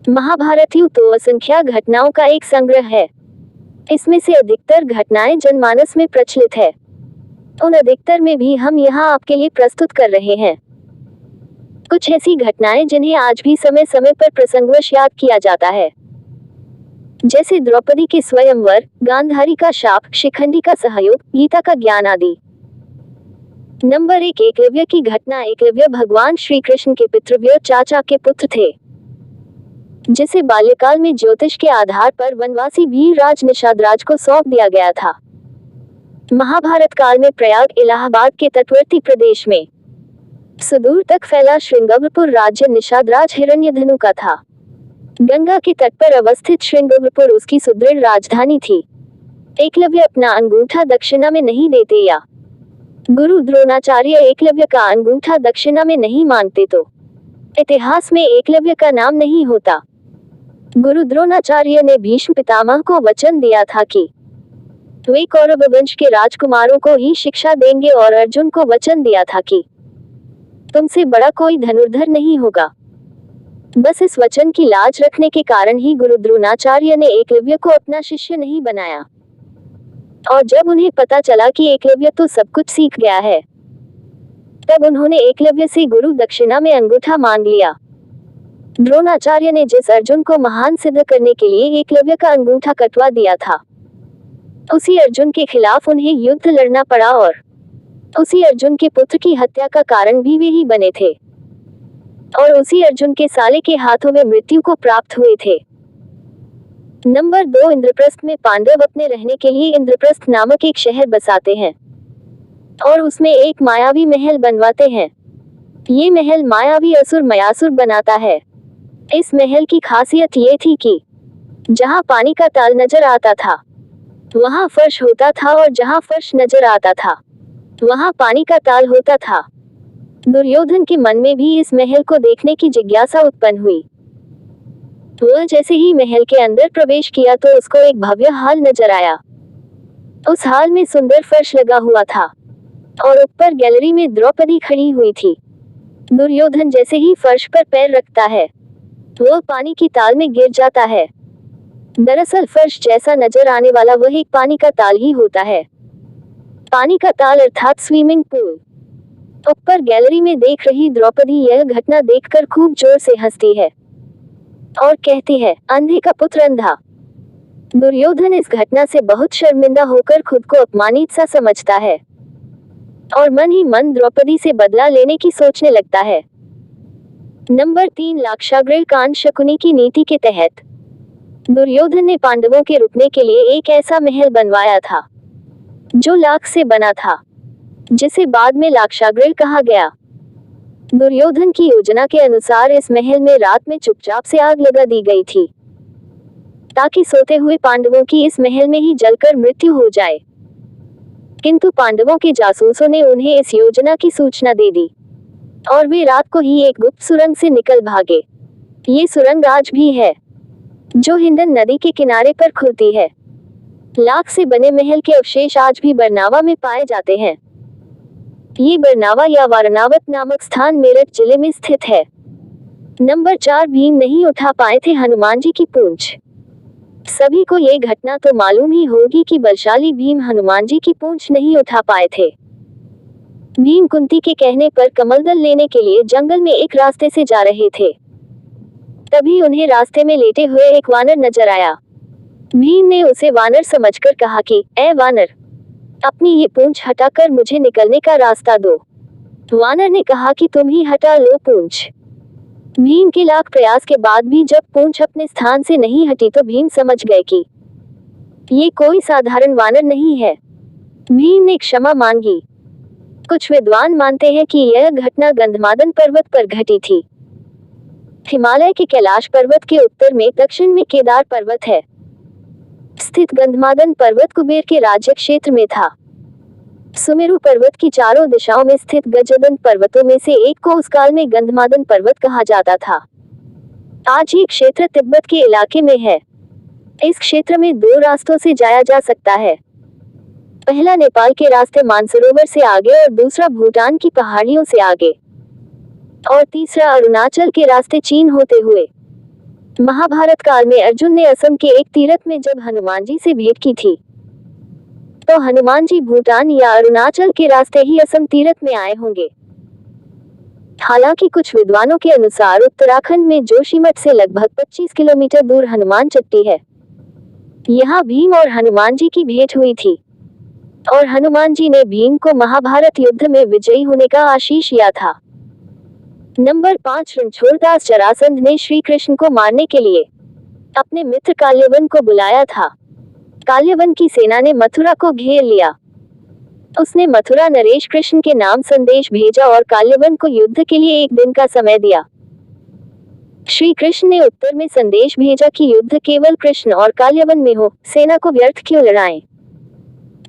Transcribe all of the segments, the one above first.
महाभारत युग तो असंख्य घटनाओं का एक संग्रह है। इसमें से अधिकतर घटनाएं जनमानस में प्रचलित है। उन अधिकतर में भी हम यहाँ आपके लिए प्रस्तुत कर रहे हैं कुछ ऐसी घटनाएं जिन्हें आज भी समय समय पर प्रसंगवश याद किया जाता है, जैसे द्रौपदी के स्वयंवर, गांधारी का शाप, शिखंडी का सहयोग, गीता का ज्ञान आदि। नंबर 1, एकलव्य की घटना। एकलव्य भगवान श्री कृष्ण के पितृव्य चाचा के पुत्र थे, जिसे बाल्यकाल में ज्योतिष के आधार पर वनवासी वीरराज निषादराज को सौंप दिया गया था। महाभारत काल में प्रयाग, इलाहाबाद के तटवर्ती प्रदेश में सुदूर तक फैला श्रृंगवरपुर राज्य निषादराज हिरण्यधनु का था। गंगा के तट पर अवस्थित श्रृंगवरपुर उसकी सुदृढ़ राजधानी थी। एकलव्य अपना अंगूठा दक्षिणा में नहीं देते या गुरु द्रोणाचार्य एकलव्य का अंगूठा दक्षिणा में नहीं मानते तो इतिहास में एकलव्य का नाम नहीं होता। गुरु द्रोणाचार्य ने भीष्म पितामह को वचन दिया था कि वे कौरव वंश के राजकुमारों को ही शिक्षा देंगे, और अर्जुन को वचन दिया था कि तुमसे बड़ा कोई धनुर्धर नहीं होगा। बस इस वचन की लाज रखने के कारण ही गुरु द्रोणाचार्य ने एकलव्य को अपना शिष्य नहीं बनाया, और जब उन्हें पता चला कि एकलव्य तो सब कुछ सीख गया है, तब उन्होंने एकलव्य से गुरु दक्षिणा में अंगूठा मांग लिया। द्रोणाचार्य ने जिस अर्जुन को महान सिद्ध करने के लिए एकलव्य का अंगूठा कटवा दिया था, उसी अर्जुन के खिलाफ उन्हें युद्ध लड़ना पड़ा, और उसी अर्जुन के पुत्र की हत्या का कारण भी वे ही बने थे, और उसी अर्जुन के साले के हाथों में मृत्यु को प्राप्त हुए थे। नंबर 2, इंद्रप्रस्थ में पांडव अपने रहने के लिए इंद्रप्रस्थ नामक एक शहर बसाते हैं, और उसमें एक मायावी महल बनवाते हैं। ये महल मायावी असुर मयासुर बनाता है। इस महल की खासियत ये थी कि जहाँ पानी का ताल नजर आता था वहाँ फर्श होता था, और जहाँ फर्श नजर आता था वहाँ पानी का ताल होता था। दुर्योधन के मन में भी इस महल को देखने की जिज्ञासा उत्पन्न हुई। वह जैसे ही महल के अंदर प्रवेश किया तो उसको एक भव्य हाल नजर आया। उस हाल में सुंदर फर्श लगा हुआ था, और ऊपर गैलरी में द्रौपदी खड़ी हुई थी। दुर्योधन जैसे ही फर्श पर पैर रखता है, वह पानी की ताल में गिर जाता है। दरअसल फर्श जैसा नजर आने वाला वह एक पानी का ताल ही होता है। पानी का ताल अर्थात स्विमिंग पूल। ऊपर गैलरी में देख रही द्रौपदी यह घटना देखकर खूब जोर से हंसती है और कहती है, अंधे का पुत्र अंधा। दुर्योधन इस घटना से बहुत शर्मिंदा होकर खुद को अपमानित सा समझता है, और मन ही मन द्रौपदी से बदला लेने की सोचने लगता है। नंबर 3, लाक्षागृह कांड। शकुनी की नीति के तहत दुर्योधन ने पांडवों के रुकने के लिए एक ऐसा महल बनवाया था जो लाख से बना था, जिसे बाद में लाक्षागृह कहा गया। दुर्योधन की योजना के अनुसार इस महल में रात में चुपचाप से आग लगा दी गई थी, ताकि सोते हुए पांडवों की इस महल में ही जलकर मृत्यु हो जाए। किंतु पांडवों के जासूसों ने उन्हें इस योजना की सूचना दे दी, और वे रात को ही एक गुप्त सुरंग से निकल भागे। ये सुरंग आज भी है, जो हिंडन नदी के किनारे पर खुलती है। लाख से बने महल के अवशेष आज भी बरनावा में पाए जाते हैं। ये बरनावा या वारनावत नामक स्थान मेरठ जिले में स्थित है। नंबर 4, भीम नहीं उठा पाए थे हनुमान जी की पूंछ। सभी को ये घटना तो मालूम ही होगी कि बलशाली भीम हनुमान जी की पूंछ नहीं उठा पाए थे। भीम कुंती के कहने पर कमलदल लेने के लिए जंगल में एक रास्ते से जा रहे थे। तभी उन्हें रास्ते में लेटे हुए एक वानर नजर आया। भीम ने उसे वानर समझकर कहा कि ए वानर, अपनी ये पूंछ हटाकर मुझे निकलने का रास्ता दो। वानर ने कहा कि तुम ही हटा लो पूंछ। भीम के लाख प्रयास के बाद भी जब पूंछ अपने स्थान से नहीं हटी तो भीम समझ गए कि ये कोई साधारण वानर नहीं है। भीम ने क्षमा मांगी। कुछ विद्वान मानते हैं कि यह घटना गंधमादन पर्वत पर घटी थी। हिमालय के कैलाश पर्वत के उत्तर में दक्षिण में केदार पर्वत है स्थित गंधमादन पर्वत कुबेर के राज्य क्षेत्र में था। सुमेरु पर्वत की चारों दिशाओं में स्थित गजदंत पर्वतों में से एक को उस काल में गंधमादन पर्वत कहा जाता था। आज ये क्षेत्र तिब्बत के इलाके में है। इस क्षेत्र में 2 रास्तों से जाया जा सकता है। पहला नेपाल के रास्ते मानसरोवर से आगे, और दूसरा भूटान की पहाड़ियों से आगे, और तीसरा अरुणाचल के रास्ते चीन होते हुए। महाभारत काल में अर्जुन ने असम के एक तीर्थ में जब हनुमान जी से भेंट की थी, तो हनुमान जी भूटान या अरुणाचल के रास्ते ही असम तीर्थ में आए होंगे। हालांकि कुछ विद्वानों के अनुसार उत्तराखंड में जोशीमठ से लगभग 25 किलोमीटर दूर हनुमान चट्टी है। यहाँ भीम और हनुमान जी की भेंट हुई थी और हनुमान जी ने भीम को महाभारत युद्ध में विजयी होने का आशीष दिया था। नंबर 5, रणछोड़दास जरासंध ने श्री कृष्ण को मारने के लिए अपने मित्र काल्यवन को बुलाया था। काल्यवन की सेना ने मथुरा को घेर लिया। उसने मथुरा नरेश कृष्ण के नाम संदेश भेजा और काल्यवन को युद्ध के लिए 1 दिन का समय दिया। श्री कृष्ण ने उत्तर में संदेश भेजा कि युद्ध केवल कृष्ण और काल्यवन में हो, सेना को व्यर्थ क्यों लड़ाएं।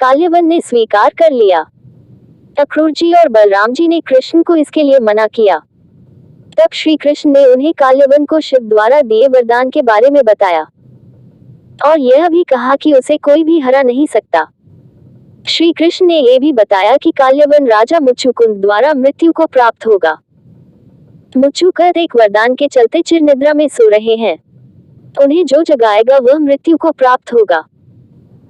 काल्यवन ने स्वीकार कर लिया। अक्रूर जी और बलराम जी ने कृष्ण को इसके लिए मना किया। तब श्री कृष्ण ने उन्हें काल्यवन को शिव द्वारा दिए वरदान के बारे में बताया और यह भी कहा कि उसे कोई भी हरा नहीं सकता। श्री कृष्ण ने यह भी बताया कि काल्यवन राजा मुचुकुंद द्वारा मृत्यु को प्राप्त होगा। मुचुकुंद एक वरदान के चलते चिर निद्रा में सो रहे हैं। उन्हें जो जगाएगा वह मृत्यु को प्राप्त होगा।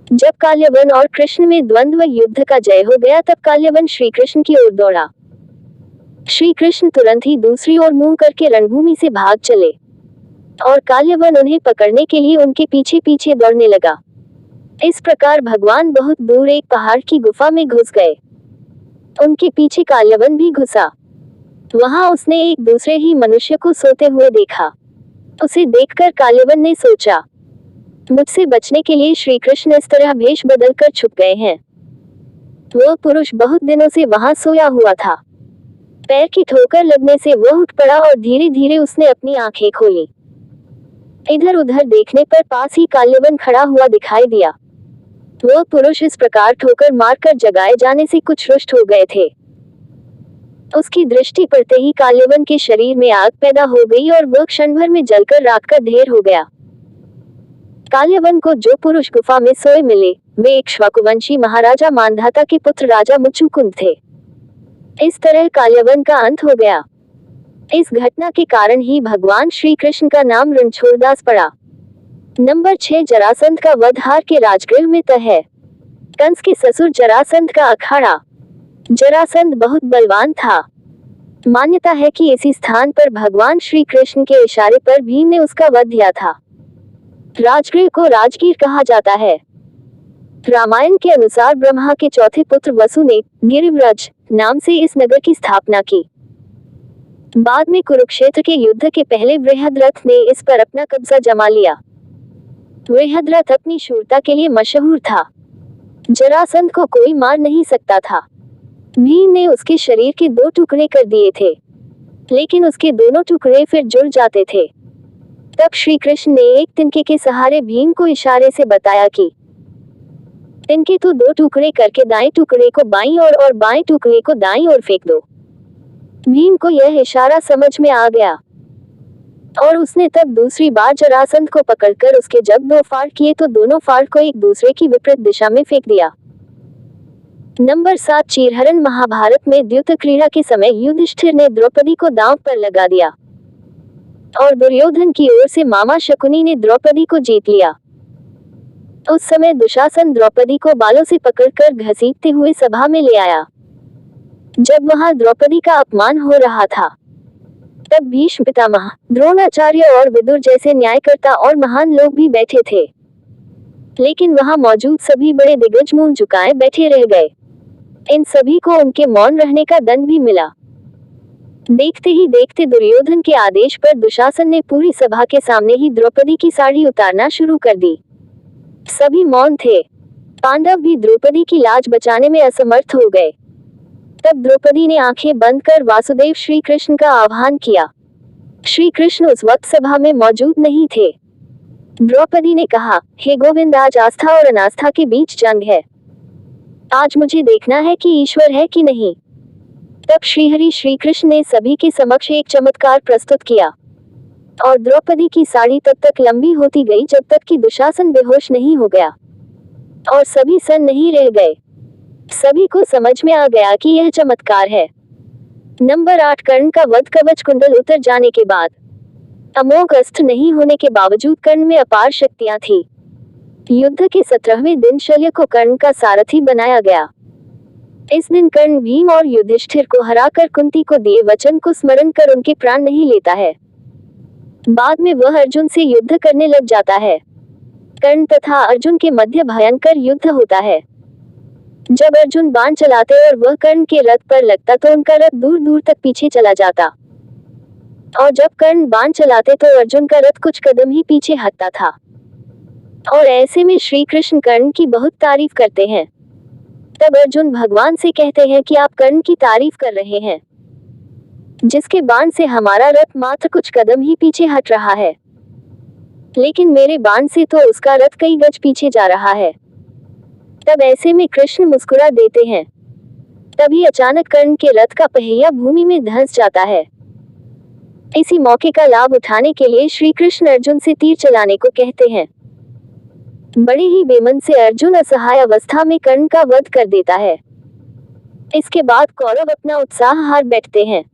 जब काल्यवन और कृष्ण में द्वंद्व युद्ध का जय हो गया तब काल्यवन श्री कृष्ण की ओर दौड़ा। श्री कृष्ण तुरंत ही दूसरी ओर मुंह करके रणभूमि से भाग चले और काल्यवन उन्हें पकड़ने के लिए उनके पीछे पीछे दौड़ने लगा। इस प्रकार भगवान बहुत दूर एक पहाड़ की गुफा में घुस गए। उनके पीछे काल्यवन भी घुसा। वहां उसने एक दूसरे ही मनुष्य को सोते हुए देखा। उसे देखकर काल्यवन ने सोचा, मुझसे बचने के लिए श्री कृष्ण इस तरह भेष बदलकर छुप गए हैं। वह पुरुष बहुत दिनों से वहां सोया हुआ था। पैर की ठोकर लगने से वह उठ पड़ा और धीरे धीरे उसने अपनी आंखें खोली। इधर उधर देखने पर पास ही काल्यवन खड़ा हुआ दिखाई दिया। वह पुरुष इस प्रकार ठोकर मारकर जगाए जाने से कुछ रुष्ट हो गए थे। उसकी दृष्टि पड़ते ही काल्यवन के शरीर में आग पैदा हो गई और वह क्षण भर में जलकर राख का ढेर हो गया। काल्यवन को जो पुरुष गुफा में सोए मिले वे इक्ष्वाकुवंशी महाराजा मांधाता के पुत्र राजा मुचुकुंद थे। इस तरह काल्यवन का अंत हो गया। इस घटना के कारण ही भगवान श्री कृष्ण का नाम रणछोड़दास पड़ा। नंबर 6, जरासंध का वध हार के राजगृह में तय है। कंस के ससुर जरासंध का अखाड़ा। जरासंध बहुत बलवान था। मान्यता है कि इसी स्थान पर भगवान श्री कृष्ण के इशारे पर भीम ने उसका वध किया था। राजगृह को राजगीर कहा जाता है। रामायण के अनुसार ब्रह्मा के चौथे पुत्र वसु ने गिरिव्रज नाम से इस नगर की स्थापना की। बाद में कुरुक्षेत्र के युद्ध के पहले बृहद्रथ ने इस पर अपना कब्जा जमा लिया। बृहद्रथ अपनी शूरता के लिए मशहूर था। जरासंध को कोई मार नहीं सकता था। भीम ने उसके शरीर के 2 टुकड़े कर दिए थे, लेकिन उसके दोनों टुकड़े फिर जुड़ जाते थे। तब श्री कृष्ण ने एक तिनके के सहारे भीम को इशारे से बताया कि तिनके तो 2 टुकड़े करके दाएं टुकड़े को बाईं ओर और बाएं टुकड़े को दाईं ओर फेंक दो। भीम को यह इशारा समझ में आ गया और उसने तब दूसरी बार जरासंध को पकड़कर उसके जब 2 फाड़ किए तो दोनों फाड़ को एक दूसरे की विपरीत दिशा में फेंक दिया। नंबर 7, चीरहरण। महाभारत में द्यूत क्रीड़ा के समय युधिष्ठिर ने द्रौपदी को दांव पर लगा दिया और दुर्योधन की ओर से मामा शकुनी ने द्रौपदी को जीत लिया। उस समय दुशासन द्रौपदी को बालों से पकड़कर घसीटते हुए सभा में ले आया। जब वहां द्रौपदी का अपमान हो रहा था तब भीष्म पितामह, द्रोणाचार्य और विदुर जैसे न्यायकर्ता और महान लोग भी बैठे थे, लेकिन वहां मौजूद सभी बड़े दिग्गज मुंह झुकाए बैठे रह गए। इन सभी को उनके मौन रहने का दंड भी मिला। देखते ही देखते दुर्योधन के आदेश पर दुशासन ने पूरी सभा के सामने ही द्रौपदी की साड़ी उतारना शुरू कर दी। सभी मौन थे। पांडव भी द्रौपदी की लाज बचाने में असमर्थ हो गए। तब द्रौपदी ने आंखें बंद कर वासुदेव श्री कृष्ण का आह्वान किया। श्री कृष्ण उस वक्त सभा में मौजूद नहीं थे। द्रौपदी ने कहा, हे गोविंद, आज आस्था और अनास्था के बीच जंग है। आज मुझे देखना है कि ईश्वर है कि नहीं। तब श्रीहरि श्री कृष्ण ने सभी के समक्ष एक चमत्कार प्रस्तुत किया और द्रौपदी की साड़ी तब तक लंबी होती गई जब तक कि दुशासन बेहोश नहीं हो गया और सभी सन्न नहीं रह गए। सभी को समझ में आ गया कि यह चमत्कार है। नंबर 8, कर्ण का वध। कवच कुंडल उतर जाने के बाद अमोघ अस्त्र नहीं होने के बावजूद कर्ण में अपार शक्तियां थी। युद्ध के 17वें दिन शल्य को कर्ण का सारथी बनाया गया। इस दिन कर्ण भीम और युधिष्ठिर को हराकर कुंती को दिए वचन को स्मरण कर उनके प्राण नहीं लेता है। बाद में वह अर्जुन से युद्ध करने लग जाता है। कर्ण तथा अर्जुन के मध्य भयंकर युद्ध होता है। जब अर्जुन बाण चलाते और वह कर्ण के रथ पर लगता तो उनका रथ दूर दूर तक पीछे चला जाता, और जब कर्ण बाण चलाते तो अर्जुन का रथ कुछ कदम ही पीछे हटता था। और ऐसे में श्री कृष्ण कर्ण की बहुत तारीफ करते हैं। तब अर्जुन भगवान से कहते हैं कि आप कर्ण की तारीफ कर रहे हैं, जिसके बाण से हमारा रथ मात्र कुछ कदम ही पीछे हट रहा है, लेकिन मेरे बाण से तो उसका रथ कई गज पीछे जा रहा है। तब ऐसे में कृष्ण मुस्कुरा देते हैं। तभी अचानक कर्ण के रथ का पहिया भूमि में धंस जाता है। इसी मौके का लाभ उठाने के लिए श्री कृष्ण अर्जुन से तीर चलाने को कहते हैं। बड़े ही बेमन से अर्जुन असहाय अवस्था में कर्ण का वध कर देता है। इसके बाद कौरव अपना उत्साह हार बैठते हैं।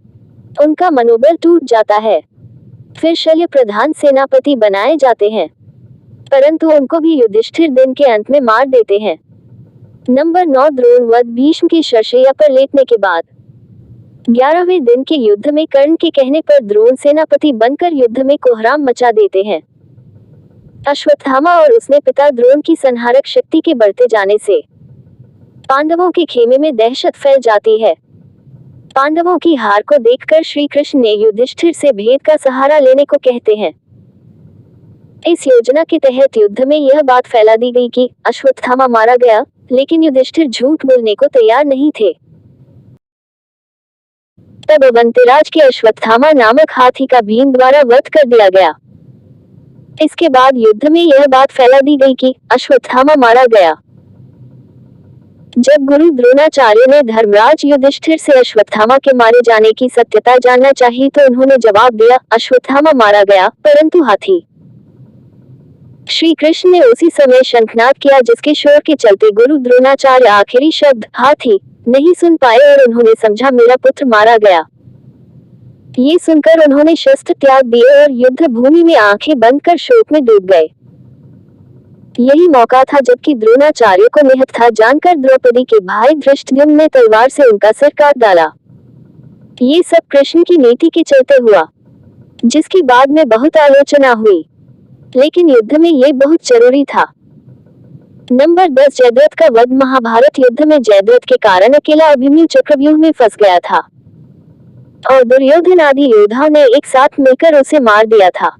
उनका मनोबल टूट जाता है। फिर शल्य प्रधान सेनापति बनाए जाते हैं, परंतु उनको भी युधिष्ठिर दिन के अंत में मार देते हैं। नंबर 9 द्रोण वध। भीष्म की शरशैया पर लेटने के बाद 11वें दिन के युद्ध में कर्ण के कहने पर द्रोण सेनापति बनकर युद्ध में कोहराम मचा देते हैं। अश्वत्थामा और उसने पिता द्रोण की संहारक शक्ति के बढ़ते जाने से पांडवों के खेमे में दहशत फैल जाती है। पांडवों की हार को देखकर श्री कृष्ण ने युधिष्ठिर से भेद का सहारा लेने को कहते हैं। इस योजना के तहत युद्ध में यह बात फैला दी गई कि अश्वत्थामा मारा गया, लेकिन युधिष्ठिर झूठ बोलने को तैयार नहीं थे। तब अवंतिराज के अश्वत्थामा नामक हाथी का भीम द्वारा वध कर दिया गया। इसके बाद युद्ध में यह बात फैला दी गई कि अश्वत्थामा मारा गया। जब गुरु द्रोणाचार्य ने धर्मराज युधिष्ठिर से अश्वत्थामा के मारे जाने की सत्यता जानना चाहिए तो उन्होंने जवाब दिया, अश्वत्थामा मारा गया, परंतु हाथी। श्री कृष्ण ने उसी समय शंखनाद किया, जिसके शोर के चलते गुरु द्रोणाचार्य आखिरी शब्द हाथी नहीं सुन पाए और उन्होंने समझा मेरा पुत्र मारा गया। ये सुनकर उन्होंने शस्त्र त्याग दिए और युद्ध भूमि में आंखें बंद कर शोक में डूब गए। यही मौका था जबकि द्रोणाचार्य को निहत था जानकर द्रौपदी के भाई धृष्टद्युम्न ने तलवार से उनका सिर काट डाला। ये सब कृष्ण की नीति के चलते हुआ, जिसकी बाद में बहुत आलोचना हुई, लेकिन युद्ध में ये बहुत जरूरी था। नंबर 10 जयद्रथ का वध। महाभारत युद्ध में जयद्रथ के कारण अकेला अभिमन्यु चक्रव्यूह में फंस गया था और दुर्योधन आदि योद्धाओं ने एक साथ मिलकर उसे मार दिया था।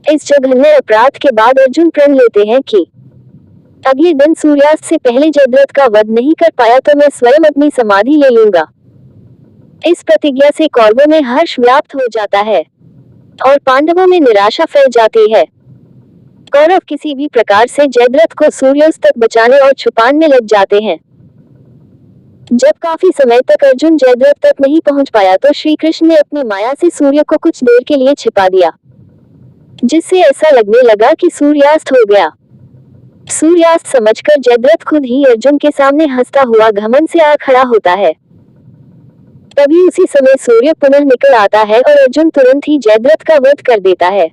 इस जघन्य अपराध के बाद अर्जुन प्रण लेते हैं कि अगले दिन सूर्यास्त से पहले जयद्रथ का वध नहीं कर पाया तो मैं स्वयं अपनी समाधि ले लूंगा। इस प्रतिज्ञा से कौरवों में हर्ष व्याप्त हो जाता है और पांडवों में निराशा फैल जाती है। कौरव किसी भी प्रकार से जयद्रथ को सूर्यास्त तक बचाने और छुपाने में लग जाते हैं। जब काफी समय तक अर्जुन जयद्रथ तक नहीं पहुंच पाया तो श्री कृष्ण ने अपनी माया से सूर्य को कुछ देर के लिए छिपा दिया, जिससे ऐसा लगने लगा कि सूर्यास्त हो गया। सूर्यास्त समझकर जयद्रथ खुद ही अर्जुन के सामने हंसता हुआ घमंड से आ खड़ा होता है। तभी उसी समय सूर्य पुनः निकल आता है और अर्जुन तुरंत ही जयद्रथ का वध कर देता है।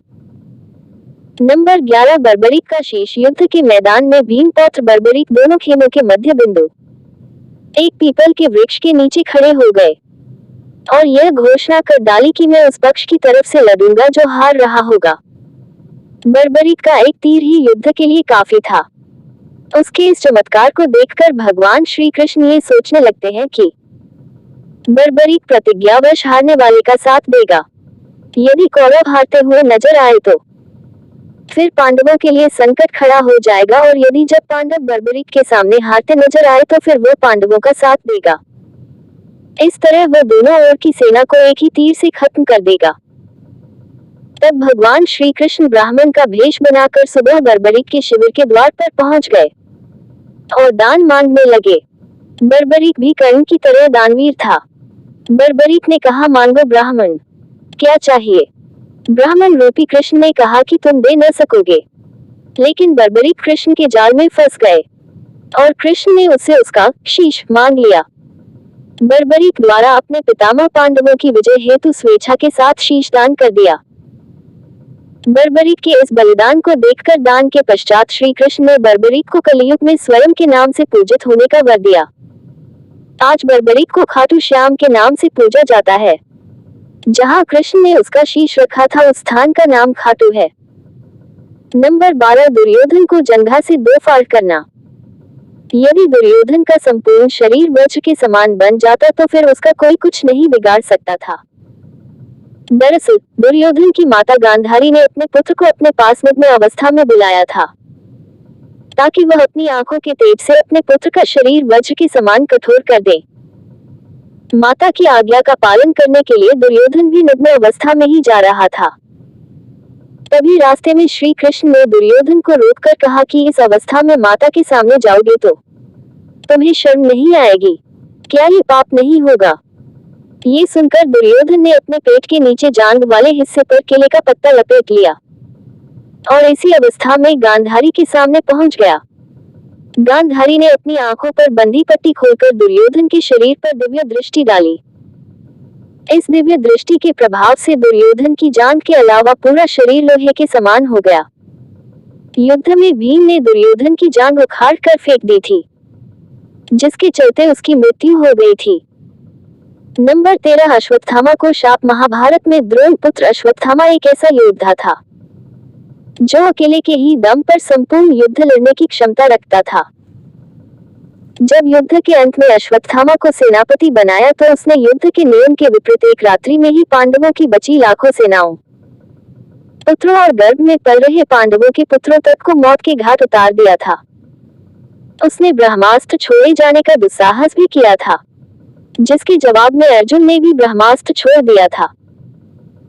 नंबर 11 बर्बरीक का शीश। युद्ध के मैदान में भीम पौत्र बर्बरीक दोनों खेमों के मध्य बिंदु एक पीपल के वृक्ष के नीचे खड़े हो गए और यह घोषणा कर डाली कि मैं उस पक्ष की तरफ से लड़ूंगा जो हार रहा होगा। बर्बरीक का एक तीर ही युद्ध के लिए काफी था। उसके इस चमत्कार को देखकर भगवान श्री कृष्ण ये सोचने लगते हैं कि बर्बरीक प्रतिज्ञावश हारने वाले का साथ देगा। यदि कौरव हारते हुए नजर आए तो फिर पांडवों के लिए संकट खड़ा हो जाएगा, और यदि जब पांडव बर्बरीक के सामने हारते नजर आए तो फिर वो पांडवों का साथ देगा। इस तरह वह दोनों ओर की सेना को एक ही तीर से खत्म कर देगा। तब भगवान श्री कृष्ण ब्राह्मण का भेष बनाकर सुबह बर्बरीक के शिविर के द्वार पर पहुंच गए और दान मांगने लगे। बर्बरीक भी कर्ण की तरह दानवीर था। बर्बरीक ने कहा, मांगो ब्राह्मण, क्या चाहिए? ब्राह्मण रूपी कृष्ण ने कहा कि तुम दे न सकोगे, लेकिन बर्बरीक कृष्ण के जाल में फंस गए और कृष्ण ने उससे उसका शीश मांग लिया। बर्बरीक द्वारा अपने पितामह पांडवों की विजय हेतु स्वेच्छा के साथ शीश दान कर दिया। बर्बरीक के इस बलिदान को देखकर दान के पश्चात श्री कृष्ण ने बर्बरीक को कलयुग में स्वयं के नाम से पूजित होने का वर दिया। आज बर्बरीक को खाटू श्याम के नाम से पूजा जाता है। जहां कृष्ण ने उसका शीश रखा था उस स्थान का नाम खाटू है। नंबर 12, दुर्योधन को जंघा से 2 फाड़ करना। यदि दुर्योधन का संपूर्ण शरीर वज्र के समान बन जाता तो फिर उसका कोई कुछ नहीं बिगाड़ सकता था। दरअसल दुर्योधन की माता गांधारी ने अपने पुत्र को अपने पास नग्न अवस्था में बुलाया था ताकि वह अपनी आंखों के तेज से अपने पुत्र का शरीर वज्र के समान कठोर कर दे। माता की आज्ञा का पालन करने के लिए दुर्योधन भी नग्न अवस्था में ही जा रहा था। तभी रास्ते में श्री कृष्ण ने दुर्योधन को रोककर कहा कि इस अवस्था में माता के सामने जाओगे तो तुम्हें शर्म नहीं आएगी? क्या ये पाप नहीं होगा? ये सुनकर दुर्योधन ने अपने पेट के नीचे जांघ वाले हिस्से पर केले का पत्ता लपेट लिया और इसी अवस्था में गांधारी के सामने पहुंच गया। गांधारी ने अपनी आंखों पर बंधी पट्टी खोलकर दुर्योधन के शरीर पर दिव्य दृष्टि डाली। इस दिव्य दृष्टि के प्रभाव से दुर्योधन की जांघ के अलावा पूरा शरीर लोहे के समान हो गया। युद्ध में भीम ने दुर्योधन की जांघ उखाड़ कर फेंक दी थी, जिसके चलते उसकी मृत्यु हो गई थी। नंबर 13, अश्वत्थामा को शाप। महाभारत में द्रोण पुत्र अश्वत्थामा एक ऐसा योद्धा था जो अकेले के ही दम पर संपूर्ण युद्ध लड़ने की क्षमता रखता था। जब युद्ध के अंत में अश्वत्थामा को सेनापति बनाया तो उसने युद्ध के नियम के विपरीत एक रात्रि में ही पांडवों की बची लाखों सेनाओं, पुत्रों और गर्भ में पल रहे पांडवों के पुत्रों तक को मौत के घाट उतार दिया था। उसने ब्रह्मास्त्र छोड़े जाने का दुस्साहस भी किया था, जिसके जवाब में अर्जुन ने भी ब्रह्मास्त्र छोड़ दिया था।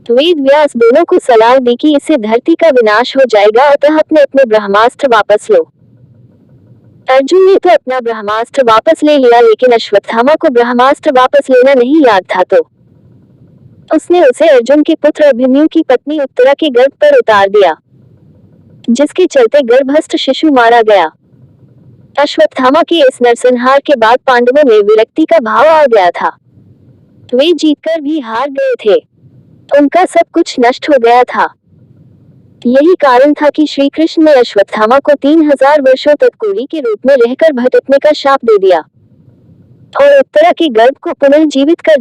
वेद व्यास दोनों को सलाह दी कि इससे धरती का विनाश हो जाएगा, अतः अपने ब्रह्मास्त्र वापस लो। अर्जुन ने तो अपना ब्रह्मास्त्र वापस ले लिया, लेकिन अश्वत्थामा को ब्रह्मास्त्र वापस लेना नहीं याद था, तो उसने उसे अर्जुन के पुत्र अभिमन्यु की पत्नी उत्तरा के गर्भ पर उतार दिया, जिसके चलते गर्भस्थ शिशु मारा गया। अश्वत्थामा के इस नरसंहार के बाद पांडवों में विरक्ति का भाव आ गया था। वे जीतकर भी हार गए थे, उनका सब कुछ नष्ट हो गया था। यही कारण था कि श्री कृष्ण ने अश्वत्थामा को 3000 वर्षों तक कोढ़ी के रूप में रहकर भटकने का शाप दे दिया और उत्तरा के गर्भ को पुनः जीवित कर